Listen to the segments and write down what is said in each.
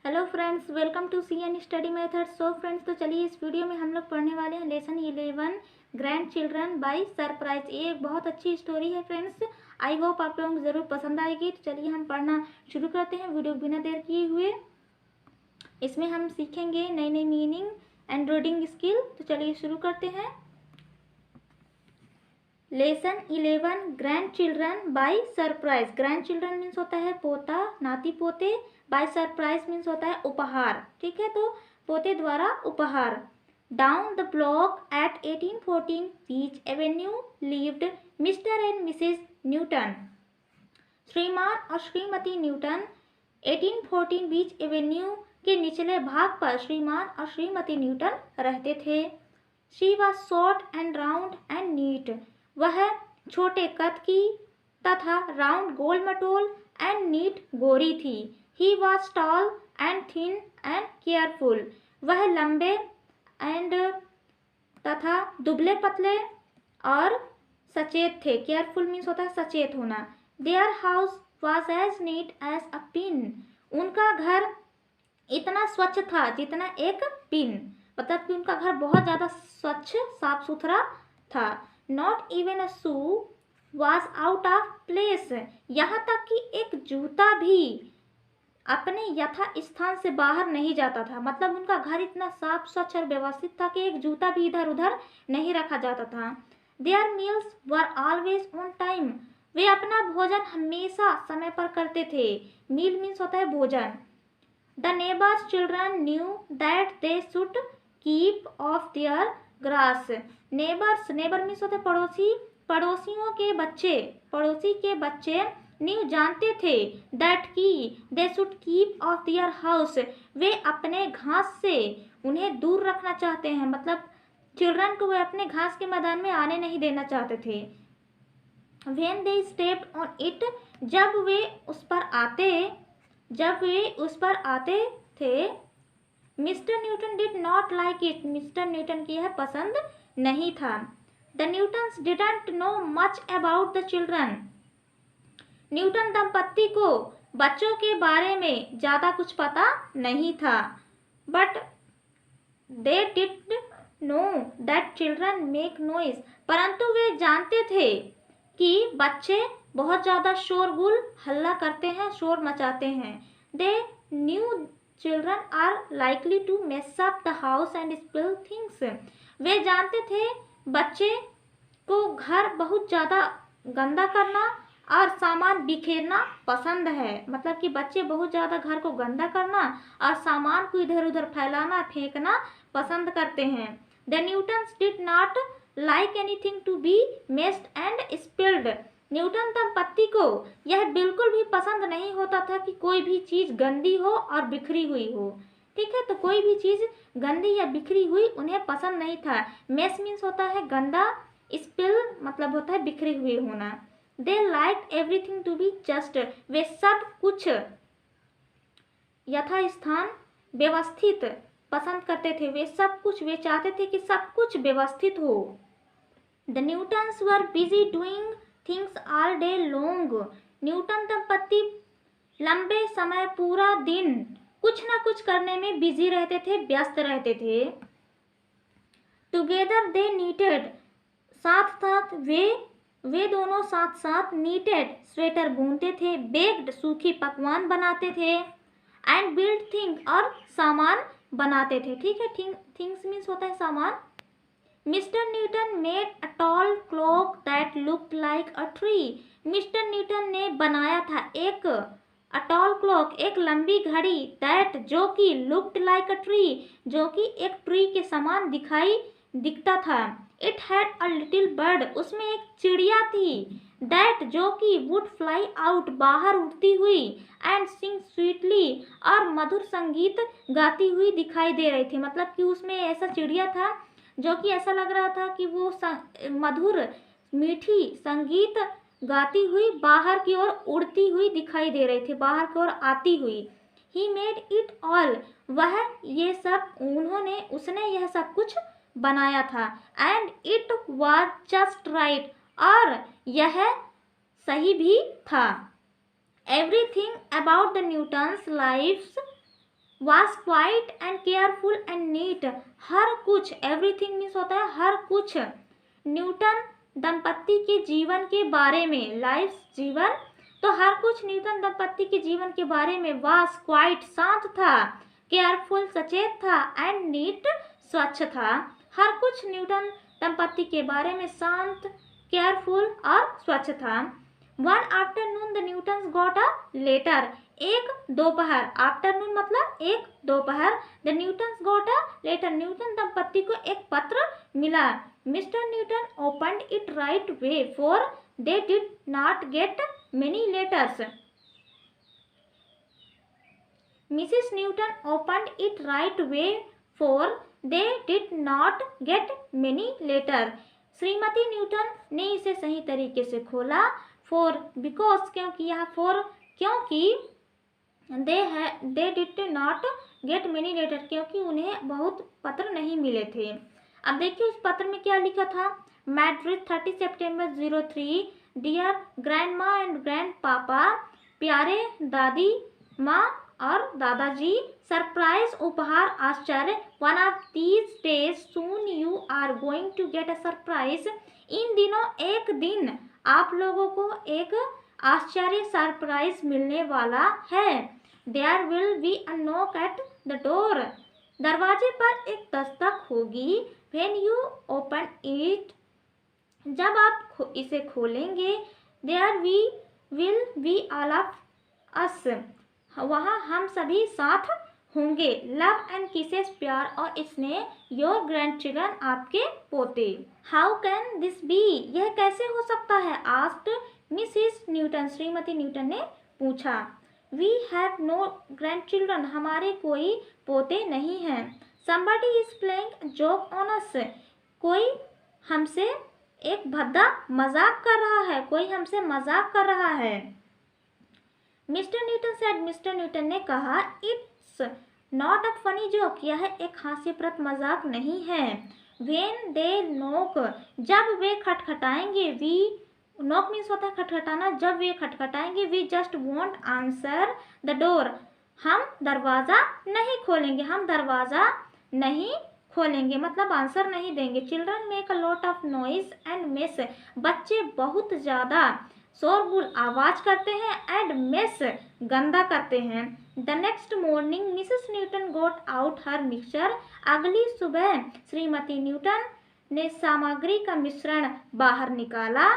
Hello friends, welcome to C N study method. So friends, तो चलिए इस video में हम लोग पढ़ने वाले हैं lesson 11 grand children by surprise. ये एक बहुत अच्छी स्टोरी है फ्रेंड्स। आई होप आप लोगों को ज़रूर पसंद आएगी। तो चलिए हम पढ़ना शुरू करते हैं वीडियो बिना देर किए हुए। इसमें हम सीखेंगे नई नई मीनिंग एंड रीडिंग स्किल। तो चलिए शुरू करते हैं। Lesson 11 grand children by surprise. Grand children means होता है पोता, नाती पोते। बाय सरप्राइज मीन्स होता है उपहार। ठीक है, तो पोते द्वारा उपहार। Down the block at 1814 beach avenue lived Mr and Mrs Newton. श्रीमान और श्रीमती न्यूटन 1814 बीच एवेन्यू के निचले भाग पर श्रीमान और श्रीमती न्यूटन रहते थे। She was short and round and neat. वह छोटे कद की तथा राउंड गोल मटोल एंड नीट गोरी थी। He was tall and thin and careful. वह लंबे एंड तथा दुबले पतले और सचेत थे। केयरफुल मीन्स होता है सचेत होना। Their house was as neat as a pin. उनका घर इतना स्वच्छ था जितना एक पिन। मतलब कि उनका घर बहुत ज़्यादा स्वच्छ साफ सुथरा था। Not even a shoe was out of place. यहाँ तक कि एक जूता भी अपने यथा स्थान से बाहर नहीं जाता था। मतलब उनका घर इतना साफ स्वच्छ और व्यवस्थित था कि एक जूता भी इधर उधर नहीं रखा जाता था। Their meals were always on time. वे अपना भोजन हमेशा समय पर करते थे। मील मीन्स होता है भोजन। The neighbors' children knew that they should keep off their grass. Neighbors, neighbor means होता है पड़ोसी। पड़ोसियों के बच्चे, पड़ोसी के बच्चे न्यू जानते थे that कि they should keep off their house। वे अपने घास से उन्हें दूर रखना चाहते हैं। मतलब चिल्ड्रन को वे अपने घास के मैदान में आने नहीं देना चाहते थे। When they stepped on it, जब वे उस पर आते थे, mister Newton did not like it. Mister Newton की यह पसंद नहीं था। The Newton's didn't know much about the children. Newton दंपत्ति को बच्चों के बारे में ज़्यादा कुछ पता नहीं था। But they did know that children make noise. परंतु वे जानते थे कि बच्चे बहुत ज़्यादा शोरगुल हल्ला करते हैं, शोर मचाते हैं। The new children are likely to mess up the house and spill things. वे जानते थे बच्चे को घर बहुत ज़्यादा गंदा करना और सामान बिखेरना पसंद है। मतलब कि बच्चे बहुत ज़्यादा घर को गंदा करना और सामान को इधर उधर फैलाना, फेंकना पसंद करते हैं। The Newtons did not like anything to be messed and spilled. Newton दंपत्ति को यह बिल्कुल भी पसंद नहीं होता था कि कोई भी चीज़ गंदी हो और बिखरी हुई हो। ठीक है, तो कोई भी चीज़ गंदी या बिखरी हुई उन्हें पसंद नहीं था। मेस मीन्स होता है गंदा, स्पिल मतलब होता है बिखरे हुए होना। They like everything to be just. वे सब कुछ यथास्थान व्यवस्थित पसंद करते थे। वे सब कुछ, वे चाहते थे कि सब कुछ व्यवस्थित हो। The Newton's were busy doing things all day long. Newton दंपत्ति लंबे समय पूरा दिन कुछ ना कुछ करने में बिजी रहते थे, व्यस्त रहते थे। Together they needed. साथ साथ वे दोनों साथ साथ नीटेड स्वेटर बुनते थे। बेक्ड सूखी पकवान बनाते थे। एंड बिल्ड थिंग और सामान बनाते थे। ठीक है, थिंग्स मीन्स होता है सामान। Mister Newton made a tall clock that looked like a tree. Mister Newton ने बनाया था एक अ टॉल क्लॉक, एक लंबी घड़ी, दैट जो कि लुक्ड लाइक अ ट्री, जो कि एक ट्री के समान दिखता था। It had a little bird. उसमें एक चिड़िया थी। दैट जो कि वुड फ्लाई आउट, बाहर उड़ती हुई, एंड सिंग स्वीटली और मधुर संगीत गाती हुई दिखाई दे रही थी। मतलब कि उसमें ऐसा चिड़िया था जो कि ऐसा लग रहा था कि वो मधुर मीठी संगीत गाती हुई बाहर की ओर उड़ती हुई दिखाई दे रही थी, बाहर की ओर आती हुई। He made it all. उसने यह सब कुछ बनाया था। And it was just right. और यह सही भी था। Everything about the Newtons life's was quiet and careful and neat. हर कुछ, एवरीथिंग मीन्स होता है हर कुछ, न्यूटन दंपत्ति के जीवन के बारे में, लाइफ जीवन, तो हर कुछ न्यूटन दंपत्ति के जीवन के बारे में was क्वाइट शांत था, केयरफुल सचेत था, एंड नीट स्वच्छ था। हर कुछ न्यूटन दंपत्ति के बारे में शांत, केयरफुल और स्वच्छ था। One afternoon the Newtons got a letter. एक दोपहर, आफ्टरनून मतलब एक दोपहर, the Newtons got a letter, Newton दंपत्ति को एक पत्र मिला। Mr Newton opened it right way for they did not get many letters. Mrs Newton opened it right way for they did not get many letter. श्रीमती Newton ने इसे सही तरीके से खोला। फॉर बिकॉज, क्योंकि, यह फॉर क्योंकि, they did not get many letter, क्योंकि उन्हें बहुत पत्र नहीं मिले थे। अब देखिए उस पत्र में क्या लिखा था। मैड्रिड 30 सितंबर 03, dear grandma and grandpapa, प्यारे दादी माँ और दादाजी, सरप्राइज उपहार आश्चर्य, one of these days soon you are going to get a surprise. इन दिनों एक दिन आप लोगों को एक आश्चर्य सरप्राइज मिलने वाला है। There will be a knock at the door. दरवाजे पर एक दस्तक होगी। व्हेन यू ओपन इट, जब आप इसे खोलेंगे, there we will be all of us, वहाँ हम सभी साथ होंगे। लव एंड किसेस, प्यार और स्नेह, योर ग्रैंड चिल्ड्रन, आपके पोते। हाउ कैन दिस बी, यह कैसे हो सकता है। आस्क्ड मिसिस न्यूटन, श्रीमती न्यूटन ने पूछा। We have no grandchildren, हमारे कोई पोते नहीं हैं। Somebody is playing joke on us, कोई हमसे एक भद्दा मजाक कर रहा है, कोई हमसे मजाक कर रहा है। Mister Newton said, mister Newton ने कहा, it's not a funny joke, यह एक हास्यप्रद मजाक नहीं है। व्हेन दे नॉक, जब वे खटखटाएंगे, वी, नॉक मीन्स होता है खटखटाना, जब वे खटखटाएंगे, we just won't answer the door, हम दरवाज़ा नहीं खोलेंगे, हम दरवाज़ा नहीं खोलेंगे मतलब आंसर नहीं देंगे। Children make a lot of noise and mess, बच्चे बहुत ज़्यादा शोरगुल आवाज करते हैं, एंड मेस गंदा करते हैं। The next morning Mrs Newton got out her mixture, अगली सुबह श्रीमती न्यूटन ने सामग्री का मिश्रण बाहर निकाला।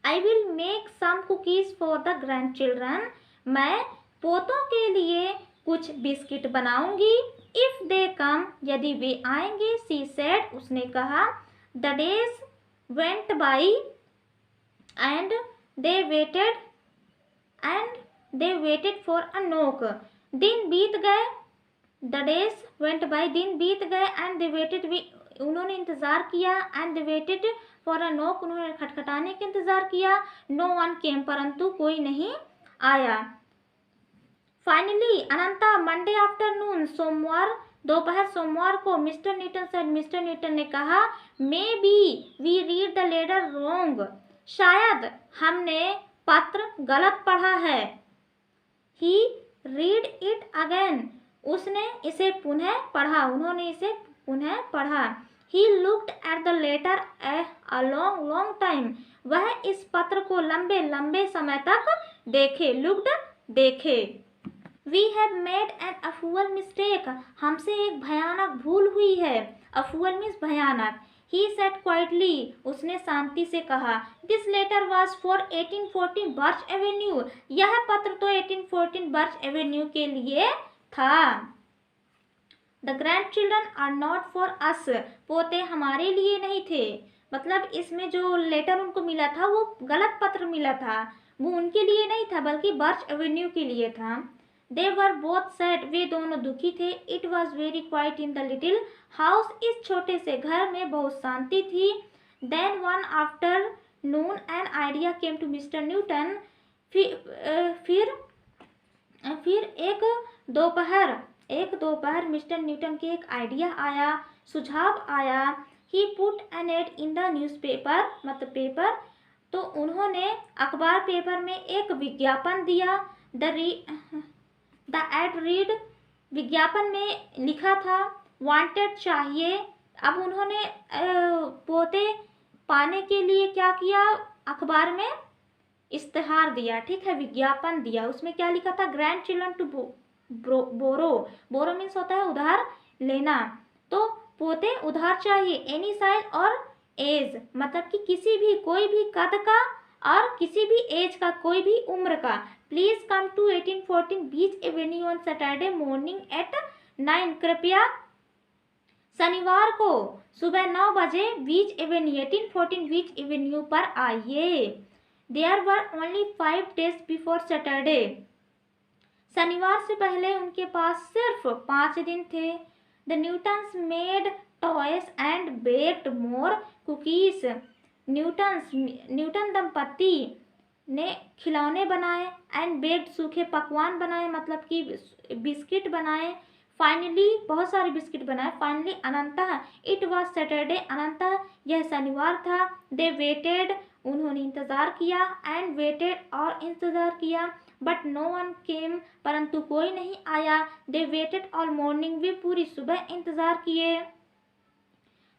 I will make some cookies for the grandchildren, मैं पोतों के लिए कुछ बिस्किट बनाऊंगी। इफ दे कम, यदि वे आएंगे, सी सेड, उसने कहा। The days went by and they waited for a knock, दिन बीत गए, द डेज वेंट बाई, दिन बीत गए, एंड दे वेटेड, उन्होंने इंतज़ार किया, and they waited for a knock, उन्होंने खटखटाने का इंतज़ार किया। नो वन केम, परंतु कोई नहीं आया। फाइनली अनंता, मंडे आफ्टरनून, सोमवार दोपहर, सोमवार को, Mr Newton said, mister Newton ने कहा, maybe we read the letter wrong, शायद हमने पत्र गलत पढ़ा है। ही रीड इट अगेन, उसने इसे पुनः पढ़ा, उन्होंने इसे पुनः पढ़ा। He looked at the letter a long long time, वह इस पत्र को लंबे लंबे समय तक देखे, लुक्ड देखे। We have made an awful mistake, हमसे एक भयानक भूल हुई है। अफुअल मीन्स भयानक। He said quietly, उसने शांति से कहा। This letter was for 1814 birch Avenue, यह पत्र तो 1814 बर्च एवेन्यू के लिए था। The grandchildren are not for us, पोते हमारे लिए नहीं थे, मतलब इसमें जो लेटर उनको मिला था वो गलत पत्र मिला था, वो उनके लिए नहीं था बल्कि बर्च एवेन्यू के लिए था। They were both sad, वे दोनों दुखी थे। It was very quiet in the little house, इस छोटे से घर में बहुत शांति थी। Then one afternoon an idea came to Mr. Newton, फिर एक दोपहर मिस्टर न्यूटन के एक आइडिया आया, सुझाव आया। He put an ad in the newspaper, मतलब पेपर, तो उन्होंने अखबार पेपर में एक विज्ञापन दिया। The ad read, विज्ञापन में लिखा था वांटेड चाहिए। अब उन्होंने पोते पाने के लिए क्या किया, अखबार में इश्तेहार दिया, ठीक है, विज्ञापन दिया। उसमें क्या लिखा था, grandchildren to borrow. Borrow means होता है उधार लेना। तो पोते उधार चाहिए, एनी साइज और एज, मतलब कि किसी भी, कोई भी कद का और किसी भी एज का, कोई भी उम्र का। Please come to 1814 beach avenue on Saturday morning at 9। कृपया शनिवार को सुबह 9 बजे बीच एवेन्यू 1814 बीच एवेन्यू पर आइए। There were only 5 days before Saturday. शनिवार से पहले उनके पास सिर्फ 5 दिन थे। The Newtons made toys and baked more cookies. Newton दंपति ने खिलौने बनाए, एंड बेक्ड सूखे पकवान बनाए, मतलब कि बिस्किट बनाए। फाइनली बहुत सारे बिस्किट बनाए। फाइनली अनंतः इट वॉज सैटरडे, अनंतः यह शनिवार था। दे वेटेड, उन्होंने इंतजार किया, एंड वेटेड और इंतजार किया, बट नो वन केम, परंतु कोई नहीं आया। दे वेटेड ऑल मॉर्निंग, वे पूरी सुबह इंतजार किए।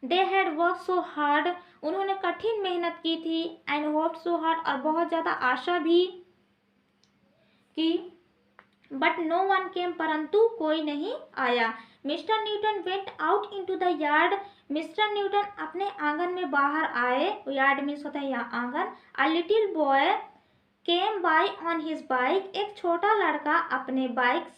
They had work so hard, उन्होंने कठिन मेहनत की थी, एंड होप्ड सो हार्ड, और बहुत ज़्यादा आशा भी की, बट नो वन केम, परंतु कोई नहीं आया। Mister Newton went out into the yard, mister Newton अपने आंगन में बाहर आए। यार्ड मीन्स होता है यहाँ आंगन। A little boy came by on his bike, एक छोटा लड़का अपने बाइक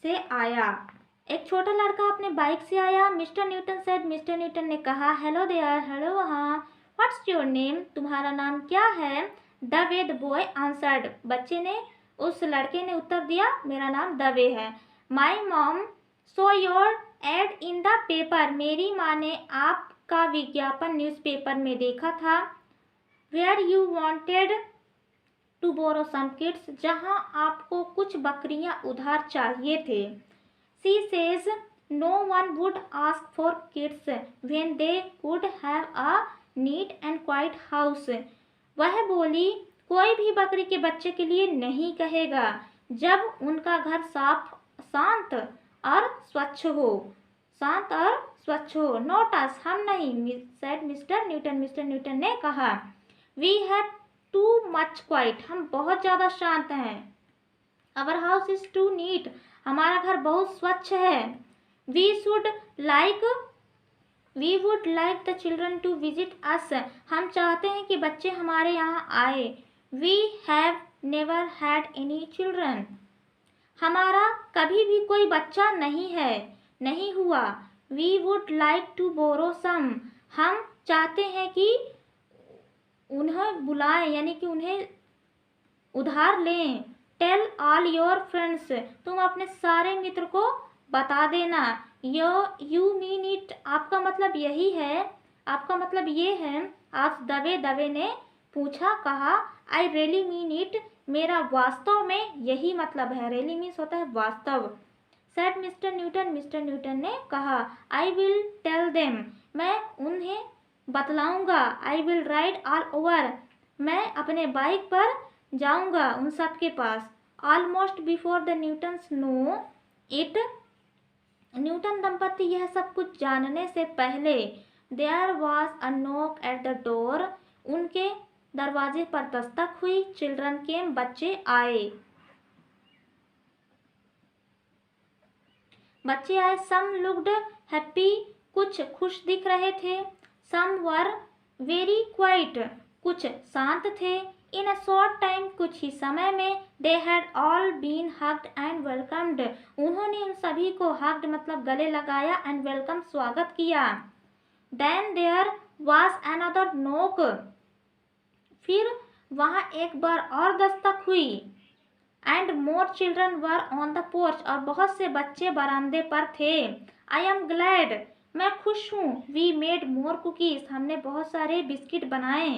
से आया। एक छोटा लड़का अपने बाइक से आया। Mister Newton said, mister Newton ने कहा, हेलो देयर, हेलो वहाँ। व्हाट्स योर नेम, तुम्हारा नाम क्या है। दवे, द बॉय आंसर्ड, बच्चे ने, उस लड़के ने उत्तर दिया, मेरा नाम दवे है। My mom saw your ad in the paper, मेरी माँ ने आपका विज्ञापन न्यूज़पेपर में देखा था। Where you wanted to borrow some kids, जहाँ आपको कुछ बकरियाँ उधार चाहिए थे। She says no one would ask for kids when they could have a neat and quiet house. वह बोली, कोई भी बकरी के बच्चे के लिए नहीं कहेगा जब उनका घर साफ, शांत और स्वच्छ हो, शांत और स्वच्छ हो। नॉट अस, हम नहीं, said mister Newton, mister Newton ने कहा। We have too much quiet, हम बहुत ज़्यादा शांत हैं। Our house is too neat, हमारा घर बहुत स्वच्छ है। We would like the children to visit us, हम चाहते हैं कि बच्चे हमारे यहाँ आए। We have never had any children, हमारा कभी भी कोई बच्चा नहीं है, नहीं हुआ। We would like to borrow some, हम चाहते हैं कि उन्हें बुलाएं, यानी कि उन्हें उधार लें। टेल ऑल योर फ्रेंड्स, तुम अपने सारे मित्र को बता देना। यू मीन इट, आपका मतलब यही है, आपका मतलब ये है। आज दवे ने पूछा, कहा। आई रियली मीन इट, मेरा वास्तव में यही मतलब है। रियली मीन्स होता है वास्तव। Said mister Newton, mister Newton ने कहा। आई विल टेल देम, मैं उन्हें बतलाऊंगा। I will ride all over, मैं अपने बाइक पर जाऊंगा उन सब के पास। Almost before the Newtons know it, Newton दंपति यह सब कुछ जानने से पहले, there was a knock at the door, उनके दरवाजे पर दस्तक हुई। चिल्ड्रन केम, बच्चे आए, बच्चे आए। सम लुक्ड हैप्पी, कुछ खुश दिख रहे थे। सम वर वेरी क्वाइट, कुछ शांत थे। इन अ शॉर्ट टाइम, कुछ ही समय में, they had all been hugged and welcomed, उन्होंने उन सभी को हग्ड मतलब गले लगाया, एंड वेलकम स्वागत किया। देन देयर वाज अनदर नोक, फिर वहाँ एक बार और दस्तक हुई। And more children were on the porch, और बहुत से बच्चे बरामदे पर थे। आई एम ग्लैड, मैं खुश हूँ। वी मेड मोर कुकीज, हमने बहुत सारे बिस्किट बनाए।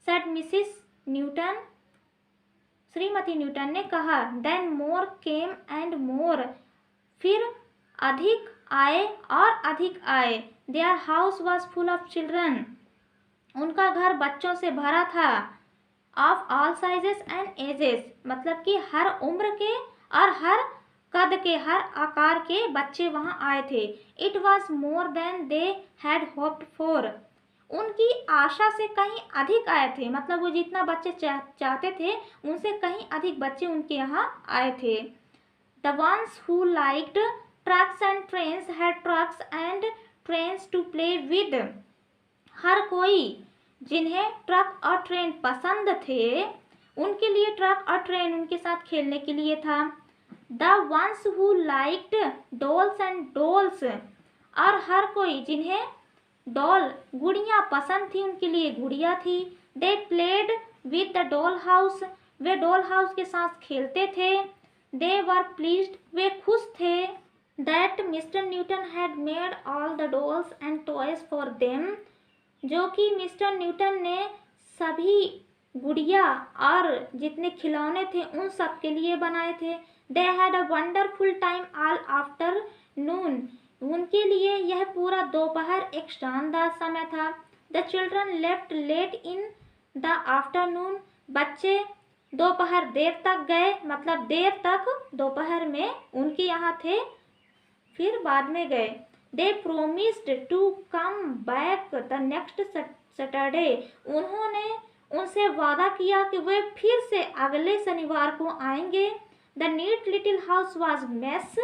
सेड मिसिस न्यूटन, श्रीमती न्यूटन ने कहा। Then more came and more, फिर अधिक आए और अधिक आए। Their house was full of children, उनका घर बच्चों से भरा था। Of all sizes and ages, मतलब कि हर उम्र के और हर कद कद के, हर आकार के बच्चे वहाँ आए थे। It was more than they had hoped for. उनकी आशा से कहीं अधिक आए थे, मतलब वो जितना बच्चे चाहते थे उनसे कहीं अधिक बच्चे उनके यहाँ आए थे। The ones who liked trucks and trains had trucks and trains to play with. हर कोई जिन्हें ट्रक और ट्रेन पसंद थे उनके लिए ट्रक और ट्रेन उनके साथ खेलने के लिए था। The ones who liked dolls and dolls, और हर कोई जिन्हें डॉल गुड़ियाँ पसंद थी उनके लिए गुड़िया थी। They played with the doll house, way doll house के साथ खेलते थे। दे वर प्लीज्ड, वे खुश थे। That mister Newton had made all the dolls and toys for them, जो कि मिस्टर न्यूटन ने सभी गुड़िया और जितने खिलौने थे उन सब के लिए बनाए थे। They had a wonderful time all afternoon, उनके लिए यह पूरा दोपहर एक शानदार समय था। The children left late in the afternoon, बच्चे दोपहर देर तक गए, मतलब देर तक दोपहर में उनके यहाँ थे, फिर बाद में गए। They promised to come back the next Saturday, उन्होंने उनसे वादा किया कि वे फिर से अगले शनिवार को आएंगे। The neat little house was mess,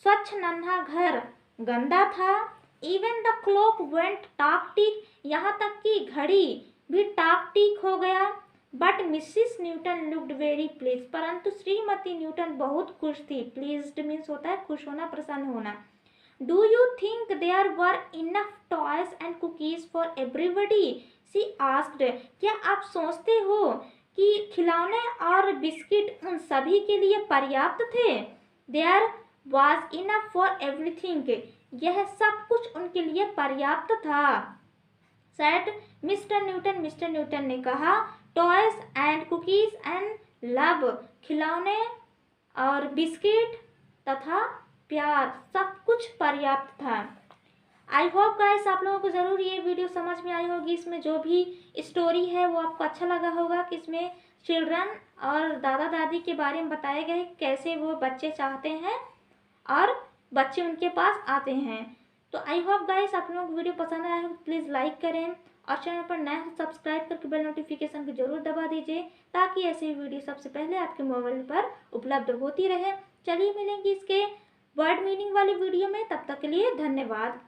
स्वच्छ नन्हा घर गंदा था। Even the clock went tock tick, यहाँ तक कि घड़ी भी टाक टिक हो गया। But Mrs Newton looked very pleased, परंतु श्रीमती न्यूटन बहुत खुश थी। प्लीज्ड मीन्स होता है खुश होना, प्रसन्न होना। Do you think there were enough toys and cookies for everybody, she asked, क्या आप सोचते हो कि खिलौने और बिस्किट उन सभी के लिए पर्याप्त थे? There was enough for everything, यह सब कुछ उनके लिए पर्याप्त था। Said mister Newton, mister Newton ने कहा। Toys and cookies and love, खिलौने और बिस्किट तथा प्यार, सब कुछ पर्याप्त था। आई होप गाइस आप लोगों को ज़रूर ये वीडियो समझ में आई होगी। इसमें जो भी स्टोरी है वो आपको अच्छा लगा होगा कि इसमें चिल्ड्रन और दादा दादी के बारे में बताए गए, कैसे वो बच्चे चाहते हैं और बच्चे उनके पास आते हैं। तो आई होप गाइस आप लोगों को वीडियो पसंद आया हो, प्लीज़ लाइक करें और चैनल पर नए हो सब्सक्राइब करके बेल नोटिफिकेशन को जरूर दबा दीजिए, ताकि ऐसी वीडियो सबसे पहले आपके मोबाइल पर उपलब्ध होती रहे। चलिए मिलेंगे इसके वर्ड मीनिंग वाली वीडियो में, तब तक के लिए धन्यवाद।